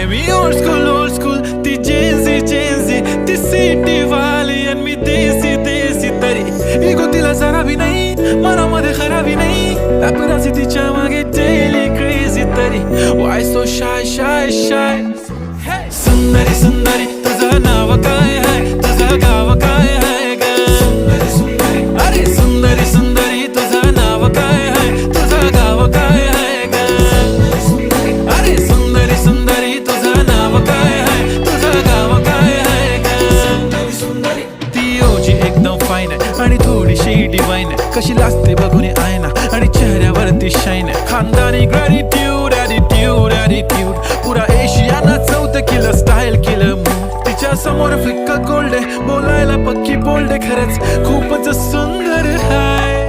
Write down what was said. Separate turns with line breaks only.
मी old school ती Gen Z ती city वाली आणि मी देसी तरी इगो तिला जरा भी नाही मनामध्ये खराबी नाही पॅपराझी तिच्या मागे डेली क्रेझी तरी वाय सो शाय सुंदरी तुझं नाव काय आहे तुझं गाव काय आहे ग अरे सुंदरी तुझं नाव काय आहे तुझं गाव काय आहे ग अरे सुंदरी तुझं नाव काय आहे तुझं गाव काय आहे ग ती ओजी एकदम फाईन आहे आणि थोडीशी डिवाइन आहे कशी लाजते बघून आयना आणि चेहऱ्यावरती शाईन आहे खानदानी ग्रॅटिट्यूड ॲटिट्यूड पुरा एशियाना चौथं किलं स्टाईल केलं मूड तिच्या समोर फिक्क गोल्ड आहे बोलायला पक्की बोल्ड आहे खरंच खूपच सुंदर आहे